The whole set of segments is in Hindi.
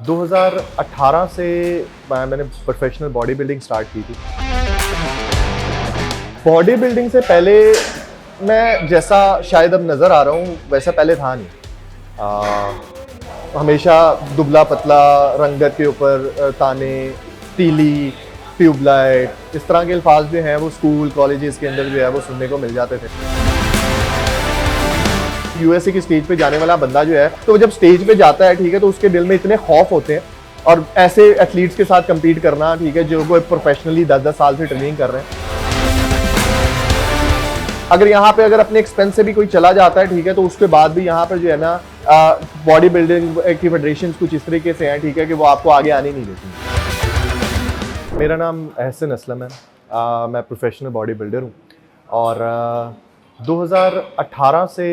2018 से मैंने प्रोफेशनल बॉडी बिल्डिंग स्टार्ट की थी। बॉडी बिल्डिंग से पहले मैं जैसा शायद अब नज़र आ रहा हूँ वैसा पहले था नहीं। हमेशा दुबला पतला, रंगत के ऊपर ताने, तीली, ट्यूबलाइट, इस तरह के अल्फाज जो हैं वो स्कूल कॉलेजेस के अंदर जो है वो सुनने को मिल जाते थे। यूएसए की स्टेज पे जाने वाला बंदा जो है, तो जब स्टेज पे जाता है, ठीक है, तो उसके दिल में इतने खौफ होते हैं और ऐसे एथलीट्स के साथ कम्पीट करना, ठीक है, जो वो प्रोफेशनली 10-10 साल से ट्रेनिंग कर रहे हैं। अगर यहाँ पे अगर अपने एक्सपेंस से भी कोई चला जाता है, ठीक है, तो उसके बाद भी यहाँ पर जो है ना बॉडी बिल्डिंग की फेडरेशन कुछ इस तरीके से हैं, ठीक है, कि वो आपको आगे आने नहीं देती। मेरा नाम एहसन असलम है, मैं प्रोफेशनल बॉडी बिल्डर हूँ और 2018 से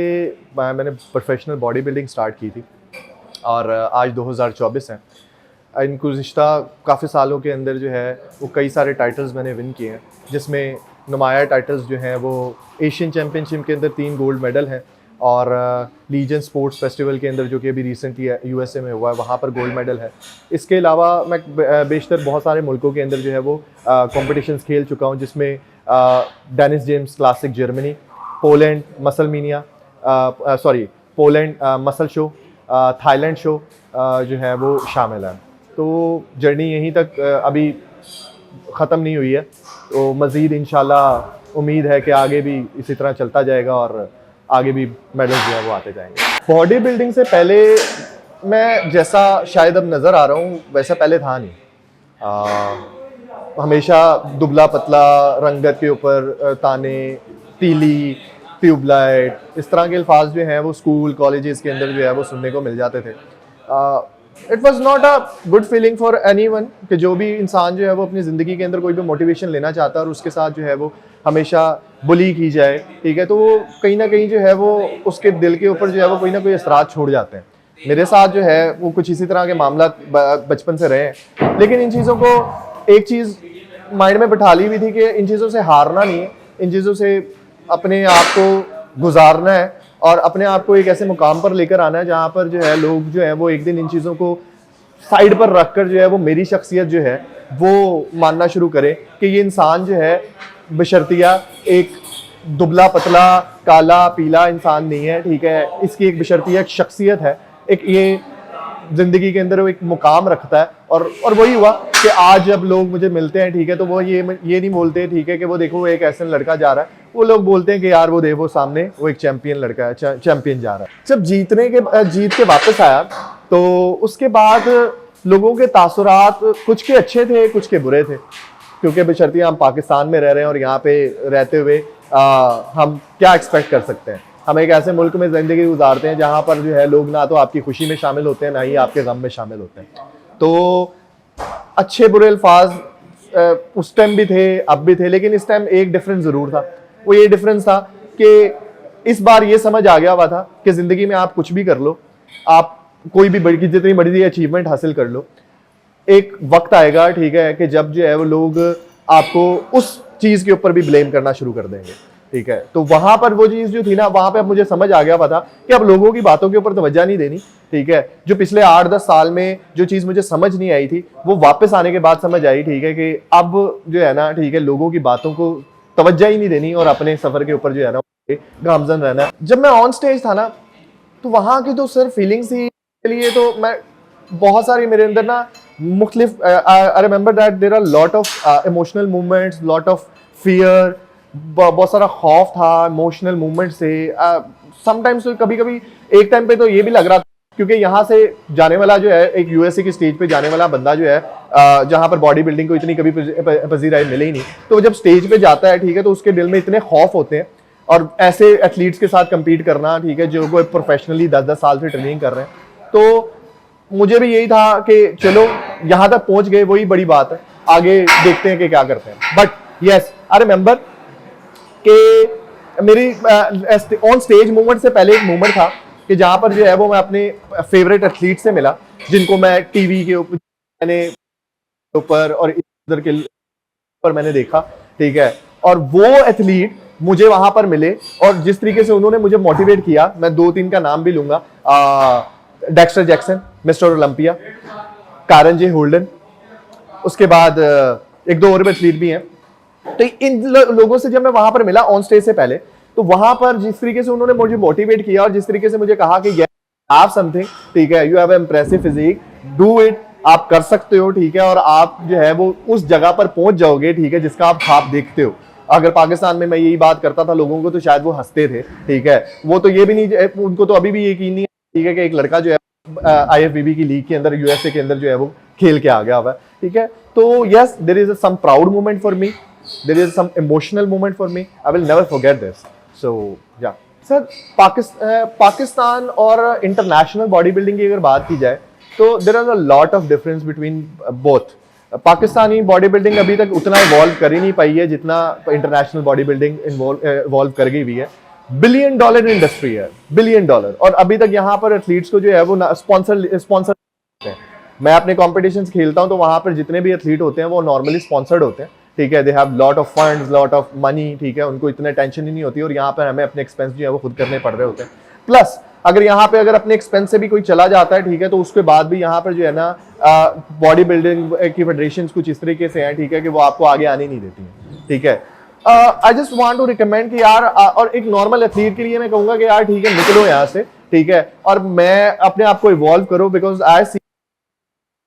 मैंने प्रोफेशनल बॉडी बिल्डिंग स्टार्ट की थी और आज 2024 है। इन गुज़िश्ता काफ़ी सालों के अंदर जो है वो कई सारे टाइटल्स मैंने विन किए हैं, जिसमें नुमाया टाइटल्स जो हैं वो एशियन चैम्पियनशिप के अंदर 3 गोल्ड मेडल हैं और लीजन स्पोर्ट्स फेस्टिवल के अंदर जो कि अभी रिसेंटली यूएसए में हुआ है वहाँ पर गोल्ड मेडल है। इसके अलावा मैं बेशतर बहुत सारे मुल्कों के अंदर जो है वो कॉम्पिटिशन्स खेल चुका हूँ, जिसमें Dennis James classic Germany, Poland Musclemania Poland muscle show, Thailand show जो है वो शामिल है। तो जर्नी यहीं तक अभी ख़त्म नहीं हुई है, तो मज़ीद इंशाल्लाह उम्मीद है कि आगे भी इसी तरह चलता जाएगा और आगे भी मेडल्स जो है वो आते जाएंगे। बॉडी बिल्डिंग से पहले मैं जैसा शायद अब नज़र आ रहा हूँ वैसा पहले था नहीं। हमेशा दुबला पतला, रंगत के ऊपर ताने, तीली, ट्यूबलाइट, इस तरह के अल्फाज जो हैं वो स्कूल कॉलेजेस के अंदर जो है वो सुनने को मिल जाते थे। It was not a good feeling for any one कि जो भी इंसान जो है वो अपनी ज़िंदगी के अंदर कोई भी मोटिवेशन लेना चाहता है और उसके साथ जो है वो हमेशा बुली की जाए, ठीक है, तो वो कहीं ना कहीं जो है वो उसके दिल के ऊपर जो है वो कोई ना कोई असरात छोड़ जाते हैं। मेरे साथ जो है वो कुछ इसी तरह के मामला बचपन से रहे हैं, लेकिन इन चीज़ों को एक चीज़ माइंड में बिठा ली हुई थी कि इन चीज़ों से हारना नहीं है, इन चीज़ों से अपने आप को गुजारना है और अपने आप को एक ऐसे मुकाम पर लेकर आना है जहाँ पर जो है लोग जो है वो एक दिन इन चीज़ों को साइड पर रख कर जो है वो मेरी शख्सियत जो है वो मानना शुरू करे कि ये इंसान जो है बशर्तिया एक दुबला पतला काला पीला इंसान नहीं है, ठीक है, इसकी एक बशर्तिया एक शख्सियत है, एक ये ज़िंदगी के अंदर वो एक मुकाम रखता है। और वही हुआ कि आज जब लोग मुझे मिलते हैं, ठीक है, तो वो ये नहीं बोलते, ठीक है, कि वो देखो वो एक ऐसा लड़का जा रहा है, वो लोग बोलते हैं कि यार वो देखो सामने वो एक चैंपियन लड़का है, चैंपियन जा रहा है। जब जीत के वापस आया तो उसके बाद लोगों के तासुरात कुछ के अच्छे थे कुछ के बुरे थे, क्योंकि बशर्ते हम पाकिस्तान में रह रहे हैं और यहाँ पे रहते हुए हम क्या एक्सपेक्ट कर सकते हैं। हम एक ऐसे मुल्क में ज़िंदगी गुजारते हैं जहाँ पर जो है लोग ना तो आपकी खुशी में शामिल होते हैं ना ही आपके गम में शामिल होते हैं। तो अच्छे बुरे अल्फाज उस टाइम भी थे अब भी थे, लेकिन इस टाइम एक डिफरेंस ज़रूर था। वो ये डिफरेंस था कि इस बार ये समझ आ गया हुआ था कि ज़िंदगी में आप कुछ भी कर लो, आप कोई भी बड़ी जितनी बड़ी अचीवमेंट हासिल कर लो, एक वक्त आएगा, ठीक है, कि जब जो है वो लोग आपको उस चीज़ के ऊपर भी ब्लेम करना शुरू कर देंगे, ठीक है। तो वहाँ पर वो चीज़ जो थी ना, वहाँ पे अब मुझे समझ आ गया हुआ था कि अब लोगों की बातों के ऊपर तवज्जो नहीं देनी, ठीक है। जो पिछले 8-10 साल में जो चीज़ मुझे समझ नहीं आई थी वो वापस आने के बाद समझ आई, ठीक है, कि अब जो है ना, ठीक है, लोगों की बातों को तवज्जो ही नहीं देनी और अपने सफ़र के ऊपर जो है ना गामजन रहना। जब मैं ऑन स्टेज था ना तो वहाँ की तो सिर्फ फीलिंग्स थी लिए, तो मैं बहुत सारी मेरे अंदर ना मुख्तलिफ I remember that there are lot of emotional movements, lot of fear, बहुत सारा खौफ था इमोशनल मूवमेंट से। समटाइम्स तो कभी एक टाइम पे तो ये भी लग रहा था, क्योंकि यहाँ से जाने वाला जो है एक यूएसए की स्टेज पे जाने वाला बंदा जो है जहाँ पर बॉडी बिल्डिंग को इतनी कभी पजीराई मिले ही नहीं, तो जब स्टेज पे जाता है, ठीक है, तो उसके दिल में इतने खौफ होते हैं और ऐसे एथलीट्स के साथ कम्पीट करना, ठीक है, जो कोई प्रोफेशनली 10-10 साल से ट्रेनिंग कर रहे हैं, तो मुझे भी यही था कि चलो यहाँ तक पहुँच गए, वही बड़ी बात है, आगे देखते हैं कि क्या करते हैं। बट यस, आई रिमेंबर कि मेरी ऑन स्टेज मूवमेंट से पहले एक मूवमेंट था कि जहाँ पर जो है वो मैं अपने फेवरेट एथलीट से मिला, जिनको मैं टीवी के ऊपर और इधर के ऊपर मैंने देखा, ठीक है, और वो एथलीट मुझे वहां पर मिले और जिस तरीके से उन्होंने मुझे मोटिवेट किया, मैं 2-3 का नाम भी लूंगा, डेक्स्टर जैक्सन, मिस्टर ओलंपिया, कारन जे होल्डन, उसके बाद एक दो और भी एथलीट भी हैं। तो इन लोगों से जब मैं वहां पर मिला ऑन स्टेज से पहले, तो वहां पर जिस तरीके से उन्होंने मुझे मोटिवेट किया और जिस तरीके से मुझे कहा कि आप समथिंग, ठीक है, you have impressive physique, do it, आप कर सकते हो, ठीक है, और आप जो है वो उस जगह पर पहुंच जाओगे, ठीक है, जिसका आप ख्वाब देखते हो। अगर पाकिस्तान में मैं यही बात करता था लोगों को तो शायद वो हंसते थे, ठीक है, वो तो ये भी नहीं, उनको तो अभी भी यकीन नहीं है, ठीक है, कि एक लड़का जो है IFBB की लीग के अंदर USA के अंदर जो है वो खेल के आ गया हुआ है, ठीक है। तो yes, there is some proud moment for me, there is some emotional moment for me, I will never forget this. So yeah sir, Pakistan और इंटरनेशनल बॉडी बिल्डिंग की अगर बात की जाए तो there are a lot of difference between both. Pakistani body building अभी तक उतना इवॉल्व कर ही नहीं पाई है जितना इंटरनेशनल बॉडी बिल्डिंग इवॉल्व कर गई हुई है। $1 बिलियन इंडस्ट्री है, $1 बिलियन, और अभी तक यहाँ पर एथलीट्स को जो है वो स्पॉन्सर हैं। मैं अपने कॉम्पिटिशन्स खेलता हूँ तो वहां पर जितने भी एथलीट होते हैं वो नॉर्मली स्पॉन्सर्ड होते हैं, ठीक है, they have lot of funds, lot of money, ठीक है, उनको इतने टेंशन ही नहीं होती, और यहाँ पर हमें अपने एक्सपेंस जो है वो खुद करने पड़ रहे होते हैं। प्लस अगर यहाँ पे अगर अपने एक्सपेंस से भी कोई चला जाता है, ठीक है, तो उसके बाद भी यहाँ पर जो है ना बॉडी बिल्डिंग की फेडरेशन कुछ इस तरीके से हैं, ठीक है, कि वो आपको आगे आने नहीं देती है, ठीक है। I just want to recommend कि यार, और एक नॉर्मल एथलीट के लिए मैं कहूंगा कि यार ठीक है, निकलो यहाँ से, ठीक है, और मैं अपने आप को इवॉल्व करो, because I see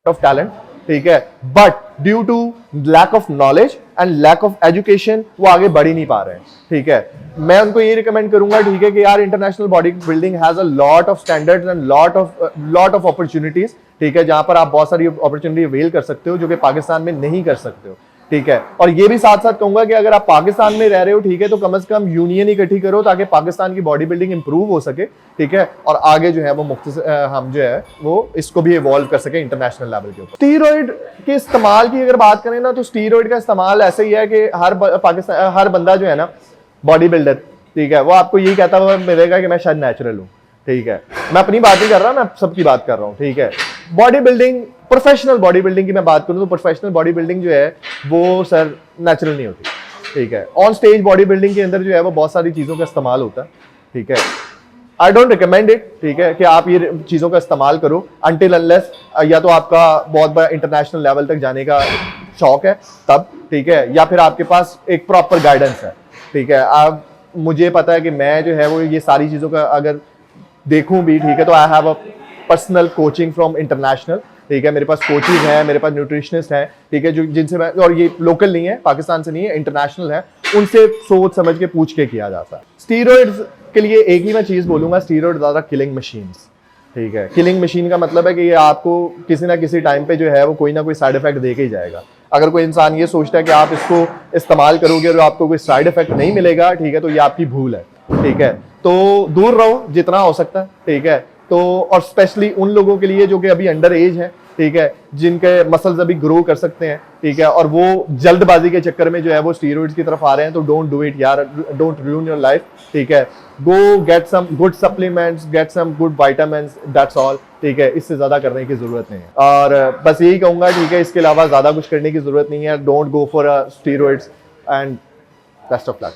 of talent, ठीक है, but due to lack of knowledge and lack of education वो आगे बढ़ ही नहीं पा रहे हैं, ठीक है। मैं उनको ये रिकमेंड करूंगा, ठीक है, कि यार international body building has a lot of standards and lot of opportunities, ठीक है, जहां पर आप बहुत सारी अपॉर्चुनिटी अवेल कर सकते हो जो कि पाकिस्तान में नहीं कर सकते हो, ठीक है। और ये भी साथ साथ कहूंगा कि अगर आप पाकिस्तान में रह रहे हो, ठीक है, तो कम से कम यूनियन इकट्ठी करो ताकि पाकिस्तान की बॉडी बिल्डिंग इंप्रूव हो सके, ठीक है, और आगे जो है वो हम जो है वो इसको भी इवॉल्व कर सके इंटरनेशनल लेवल के ऊपर। स्टीरॉइड के इस्तेमाल की अगर बात करें ना, तो स्टीरॉइड का इस्तेमाल ऐसे ही है कि हर बंदा जो है ना बॉडी बिल्डर, ठीक है, वो आपको यही कहता हुआ मिलेगा कि मैं शायद नेचुरल हूँ, ठीक है। मैं अपनी बात नहीं कर रहा, मैं सबकी बात कर रहा हूँ, ठीक है। Body building, professional body building की मैं बात करूँ तो प्रोफेशनल बॉडी बिल्डिंग जो है वो सर नेचुरल नहीं होती, ठीक है। ऑन स्टेज बॉडी बिल्डिंग के अंदर जो है वो बहुत सारी चीज़ों का इस्तेमाल होता है, ठीक है। आई डोंट रिकमेंड इट, ठीक है, कि आप ये चीज़ों का इस्तेमाल करो अनटिल अनलेस या तो आपका बहुत बड़ा इंटरनेशनल लेवल तक जाने का शौक है तब, ठीक है, या फिर आपके पास एक प्रॉपर गाइडेंस है, ठीक है। आप, मुझे पता है कि मैं जो है वो ये सारी चीज़ों का अगर देखूं भी, ठीक है, तो I have a personal coaching from international, ठीक है, मेरे पास कोचेज हैं, मेरे पास न्यूट्रिशनिस्ट हैं, ठीक है, जो जिनसे मैं, और ये लोकल नहीं है, पाकिस्तान से नहीं है, इंटरनेशनल है, उनसे सोच समझ के पूछ के किया जाता है। स्टीरॉइड्स के लिए एक ही मैं चीज़ बोलूँगा, स्टीरॉइड्स आर किलिंग मशीन्स, ठीक है। किलिंग मशीन का मतलब है कि ये आपको किसी ना किसी टाइम पे जो है वो कोई ना कोई साइड इफेक्ट दे के ही जाएगा। अगर कोई इंसान ये सोचता है कि आप इसको इस्तेमाल करोगे और आपको कोई साइड इफेक्ट नहीं मिलेगा, ठीक है, तो ये आपकी भूल है, ठीक है। तो दूर रहो जितना हो सकता है, ठीक है। तो और स्पेशली उन लोगों के लिए जो कि अभी अंडर एज है, ठीक है, जिनके मसल्स अभी ग्रो कर सकते हैं, ठीक है, और वो जल्दबाजी के चक्कर में जो है वो स्टीरॉइड्स की तरफ आ रहे हैं, तो डोंट डू इट यार, डोंट रूइन योर लाइफ, ठीक है। Go get some good supplements, get some good vitamins, that's all, ठीक है, इससे ज्यादा करने की जरूरत नहीं है। और बस यही कहूंगा, ठीक है, इसके अलावा ज्यादा कुछ करने की जरूरत नहीं है। Don't go for steroids and best of luck.